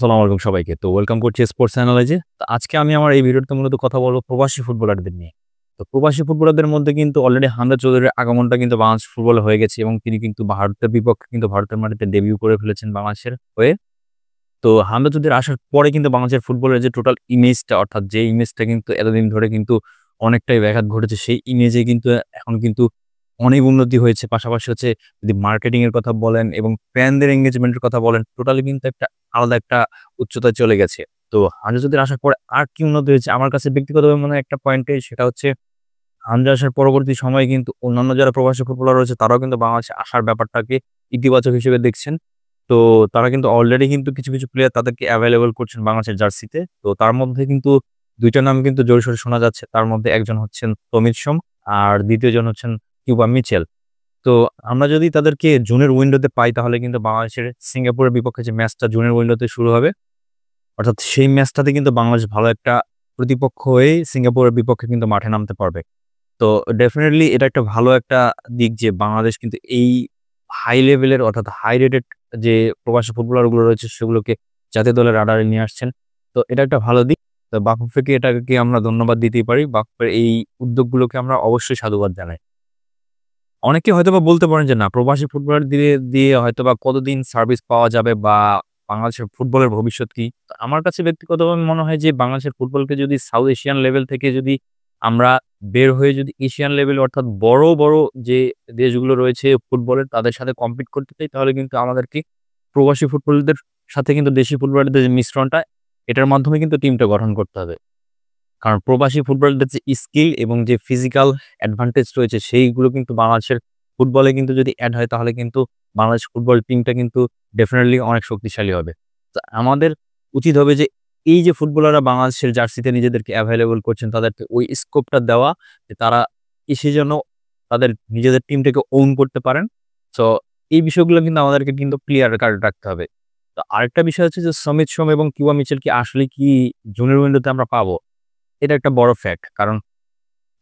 আসসালামু আলাইকুম সবাইকে। তো ওয়েলকাম করছি স্পোর্টস অ্যানালাইজে। তো আজকে আমি আমার এই ভিডিওতে মূলত কথা বলব প্রবাসী ফুটবলারদের নিয়ে। তো প্রবাসী ফুটবলারদের মধ্যে কিন্তু অলরেডি হামজা চৌধুরীর আগমনটা কিন্তু বাংলাদেশ ফুটবলে হয়ে গেছে এবং তিনি কিন্তু ভারতের বিপক্ষে কিন্তু ভারতের মাটিতে ডেবিউ করে ফেলেছেন বাংলাদেশের হয়ে। তো হামজা চৌধুরী আসার পরে কিন্তু বাংলাদেশের ফুটবলের যে টোটাল ইমেজটা অর্থাৎ যে ইমেজটা কিন্তু এতদিন ধরে কিন্তু অনেকটাই ব্যাঘাত ঘটেছে সেই ইমেজে কিন্তু এখন কিন্তু অনেক উন্নতি হয়েছে। পাশাপাশি হচ্ছে যদি মার্কেটিং এর কথা বলেন এবং ফ্যানদের এনগেজমেন্ট এর কথা বলেন টোটালি কিন্তু একটা আলাদা একটা উচ্চতায় চলে গেছে। তো হামজা চৌধুরী আসার পরে আর কি উন্নতি হয়েছে আমার কাছে ব্যক্তিগতভাবে মনে হয় একটা পয়েন্টে সেটা হচ্ছে হামজা আসার পরবর্তী সময়ে কিন্তু অন্যান্য যারা প্রবাসী ফুটবলার রয়েছে তারাও কিন্তু বাংলাদেশে আসার ব্যাপারটাকে ইতিবাচক হিসেবে দেখছেন। তো তারা কিন্তু অলরেডি কিন্তু কিছু প্লেয়ার তাদেরকে এভেইলেবল করছেন বাংলাদেশের জার্সিতে। তো তার মধ্যে কিন্তু ২ টা নাম কিন্তু জোরে-সোরে শোনা যাচ্ছে। তার মধ্যে একজন হচ্ছেন তমিজ সোম আর ২য় জন হচ্ছেন কিউবা মিচেল। তো আমরা যদি তাদেরকে জুনের উইন্ডোতে পাই তাহলে কিন্তু বাংলাদেশের সিঙ্গাপুরের বিপক্ষে যে ম্যাচটা জুনের উইন্ডোতে শুরু হবে, অর্থাৎ সেই ম্যাচটাতে কিন্তু বাংলাদেশ ভালো একটা প্রতিপক্ষ হয়েই সিঙ্গাপুরের বিপক্ষে কিন্তু মাঠে নামতে পারবে। তো ডেফিনিটলি এটা একটা ভালো একটা দিক যে বাংলাদেশ কিন্তু এই হাই লেভেলের অর্থাৎ হাই রেটেড যে প্রবাসী ফুটবলার গুলো রয়েছে সেগুলোকে জাতীয় দলের রাডারে নিয়ে আসছেন। তো এটা একটা ভালো দিক। তো বাফুফেকে এটাকে আমরা ধন্যবাদ দিতেই পারি। বাফুফের এই উদ্যোগগুলোকে আমরা অবশ্যই সাধুবাদ জানাই। অনেকে হয়তোবা বলতে পারেন যে না প্রবাসী ফুটবলার দিয়ে হয়তোবা কতদিন সার্ভিস পাওয়া যাবে বা বাংলাদেশের ফুটবলের ভবিষ্যৎ কি? তো আমার কাছে ব্যক্তিগতভাবে মনে হয় যে বাংলাদেশের ফুটবলকে যদি সাউথ এশিয়ান লেভেল থেকে যদি আমরা বের হয়ে যদি এশিয়ান লেভেল অর্থাৎ বড় যে দেশগুলো রয়েছে ফুটবলের তাদের সাথে কম্পিট করতে চাই তাহলে কিন্তু আমাদেরকে প্রবাসী ফুটবলারদের সাথে কিন্তু দেশি ফুটবলারদের যে মিশ্রণটা এটার মাধ্যমে কিন্তু টিমটা গঠন করতে হবে। কারণ প্রবাসী ফুটবলারদের যে স্কিল এবং যে ফিজিক্যাল অ্যাডভান্টেজ রয়েছে সেইগুলো কিন্তু বাংলাদেশের ফুটবলে কিন্তু যদি এড হয় তাহলে কিন্তু বাংলাদেশ ফুটবল টিমটা কিন্তু ডেফিনিটলি অনেক শক্তিশালী হবে। তো আমাদের উচিত হবে যে এই যে ফুটবলাররা বাংলাদেশের জার্সিতে নিজেদেরকে এভেইলেবল করছেন তাদেরকে ওই স্কোপটা দেওয়া যে তারা এসে যেন তাদের নিজেদের টিমটাকে ওন করতে পারেন। সো এই বিষয়গুলো কিন্তু আমাদেরকে কিন্তু ক্লিয়ার কাট রাখতে হবে। তো আরেকটা বিষয় হচ্ছে যে সমিত সোম এবং কিউবা মিচেল কি আসলে কি জুনিয়র উইন্ডোতে আমরা পাবো? এটা একটা বড় ফ্যাক্ট। কারণ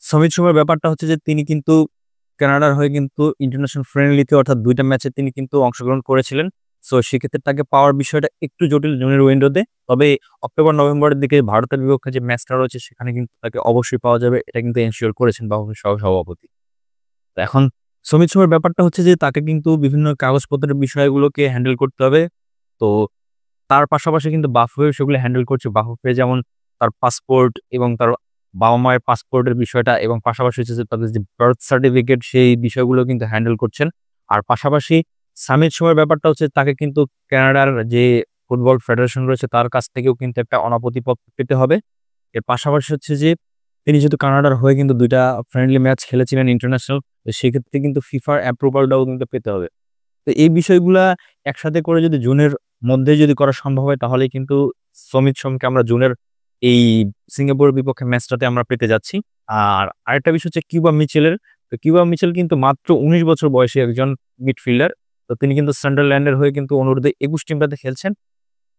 সমিত সোমের ব্যাপারটা হচ্ছে যে তিনি কিন্তু কানাডার হয়ে কিন্তু ইন্টারন্যাশনাল ফ্রেন্ডলিতে অর্থাৎ ২ টা ম্যাচে তিনি কিন্তু অংশগ্রহণ করেছিলেন। সো সেক্ষেত্রে তাকে পাওয়ার বিষয়টা একটু জটিল জুনিয়র উইন্ডোতে। তবে অক্টোবর-নভেম্বরের দিকে ভারতের বিপক্ষে যে ম্যাচটা রয়েছে সেখানে কিন্তু তাকে অবশ্যই পাওয়া যাবে। এটা কিন্তু এনশিওর করেছেন বাফুফে সহ-সভাপতি। তো এখন সমিত সোমের ব্যাপারটা হচ্ছে যে তাকে কিন্তু বিভিন্ন কাগজপত্রের বিষয়গুলোকে হ্যান্ডেল করতে হবে। তো তার পাশাপাশি কিন্তু বাফুফে সেগুলো হ্যান্ডেল করছে। বাফুফে যেমন তার পাসপোর্ট এবং তার বাবা-মায়ের পাসপোর্টের বিষয়টা এবং পাশাপাশি হচ্ছে যে তাদের যে বার্থ সার্টিফিকেট সেই বিষয়গুলো কিন্তু হ্যান্ডেল করছেন। আর পাশাপাশি সামিত সোমের ব্যাপারটা হচ্ছে তাকে কিন্তু কানাডার যে ফুটবল ফেডারেশন রয়েছে তার কাছ থেকেও কিন্তু একটা অনাপত্তি পত্র পেতে হবে। এর পাশাপাশি হচ্ছে যে তিনি যেহেতু কানাডার হয়ে কিন্তু ২ টা ফ্রেন্ডলি ম্যাচ খেলেছিলেন ইন্টারন্যাশনাল, তো সেক্ষেত্রে কিন্তু ফিফার অ্যাপ্রুভালটাও কিন্তু পেতে হবে। তো এই বিষয়গুলা একসাথে করে যদি জুনের মধ্যে যদি করা সম্ভব হয় তাহলেই কিন্তু সমিত সোমকে আমরা জুনের এই সিঙ্গাপুরের বিপক্ষে ম্যাচটাতে আমরা পেতে যাচ্ছি। আর আরেকটা বিষয় হচ্ছে কিউবা মিচেলের। তো কিউবা মিচেল কিন্তু মাত্র ১৯ বছর বয়সী একজন মিডফিল্ডার। তো তিনি কিন্তু সান্ডারল্যান্ডের হয়ে কিন্তু অনূর্ধ্ব ২১ টিমটাতে খেলছেন।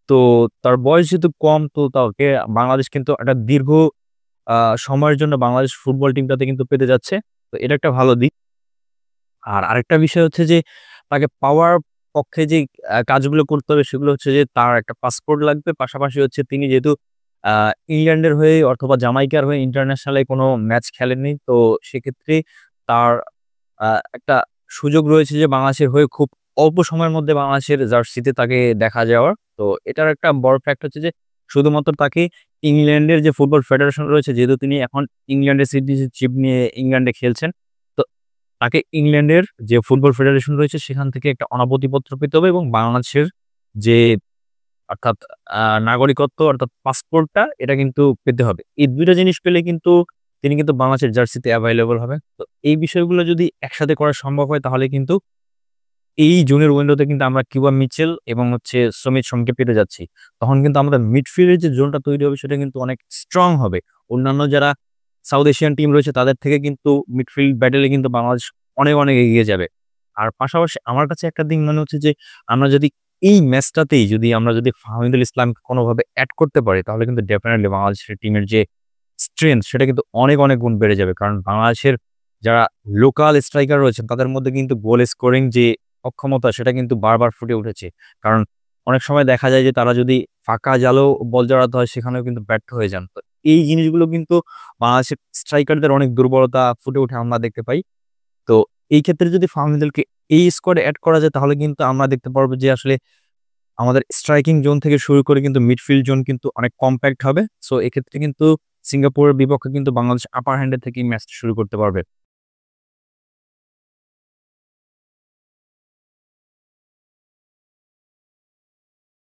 তো তার বয়স যেহেতু কম তো তাকে বাংলাদেশ কিন্তু একটা দীর্ঘ আ সময়ের জন্য বাংলাদেশ ফুটবল টিমটাতে কিন্তু পেতে যাচ্ছে। তো এটা একটা ভালো দিক। আর আরেকটা বিষয় হচ্ছে যে তাকে পাওয়ার পক্ষে যে কাজগুলো করতে হবে সেগুলো হচ্ছে যে তার একটা পাসপোর্ট লাগবে। পাশাপাশি হচ্ছে তিনি যেহেতু আ ইংল্যান্ডের হয়ে অথবা জামাইকার হয়ে ইন্টারন্যাশনাল এ কোনো ম্যাচ খেলেননি। তো সেক্ষেত্রে তার আ একটা সুযোগ রয়েছে যে বাংলাদেশের হয়ে খুব অল্প সময়ের মধ্যে বাংলাদেশের জার্সিতে তাকে দেখা যাওয়ার। তো এটার একটা বড় ফ্যাক্ট হচ্ছে যে শুধুমাত্র তাকে ইংল্যান্ডের যে ফুটবল ফেডারেশন রয়েছে যেহেতু তিনি এখন ইংল্যান্ডের সিটিজেনশিপ নিয়ে ইংল্যান্ডে খেলছেন। তো তাকে ইংল্যান্ডের যে ফুটবল ফেডারেশন রয়েছে সেখান থেকে একটা অনাপত্তিপত্র পেতে হবে এবং বাংলাদেশের যে অর্থাৎ আ নাগরিকত্ব অর্থাৎ পাসপোর্টটা এটা কিন্তু পেতে হবে। এই ২ টা জিনিস পেলে কিন্তু তিনি কিন্তু বাংলাদেশের জার্সিতে এভেইলেবল হবেন। তো এই বিষয়গুলো যদি একসাথে করা সম্ভব হয় তাহলে কিন্তু এই জুনের উইন্ডোতে কিন্তু আমরা কিউবা মিচেল এবং হচ্ছে সমিত সোমকে পেতে যাচ্ছি। তখন কিন্তু আমাদের মিডফিল্ডের যে জোনটা তৈরি হবে সেটা কিন্তু অনেক স্ট্রং হবে। অন্যান্য যারা সাউথ এশিয়ান টিম রয়েছে তাদের থেকে কিন্তু মিডফিল্ড ব্যাটেলে কিন্তু বাংলাদেশ অনেক এগিয়ে যাবে। আর পাশাপাশি আমার কাছে একটা দিক মনে হচ্ছে যে আমরা যদি এই ম্যাচটাতেই যদি আমরা যদি ফাহমিদুল ইসলামকে কোনোভাবে এড করতে পারি তাহলে কিন্তু ডেফিনিটলি বাংলাদেশের টিমের যে স্ট্রেংথ সেটা কিন্তু অনেক গুণ বেড়ে যাবে। কারণ বাংলাদেশের যারা লোকাল স্ট্রাইকার রয়েছেন তাদের মধ্যে কিন্তু গোল স্কোরিং যে অক্ষমতা সেটা কিন্তু বারবার ফুটে উঠেছে। কারণ অনেক সময় দেখা যায় যে তারা যদি ফাঁকা জালেও বল জড়াতে হয় সেখানেও কিন্তু ব্যর্থ হয়ে যান। তো এই জিনিসগুলো কিন্তু বাংলাদেশের স্ট্রাইকারদের অনেক দুর্বলতা ফুটে ওঠে আমরা দেখতে পাই। তো এই ক্ষেত্রে যদি ফাহমিদুলকে এই স্কোয়াডে এড করা যায় তাহলে কিন্তু আমরা দেখতে পারবো যে আসলে আমাদের স্ট্রাইকিং জোন থেকে শুরু করে কিন্তু মিডফিল্ড জোন কিন্তু অনেক কম্প্যাক্ট হবে। সো এক্ষেত্রে কিন্তু সিঙ্গাপুরের বিপক্ষে কিন্তু বাংলাদেশ আপার হ্যান্ডের থেকেই ম্যাচটা শুরু করতে পারবে।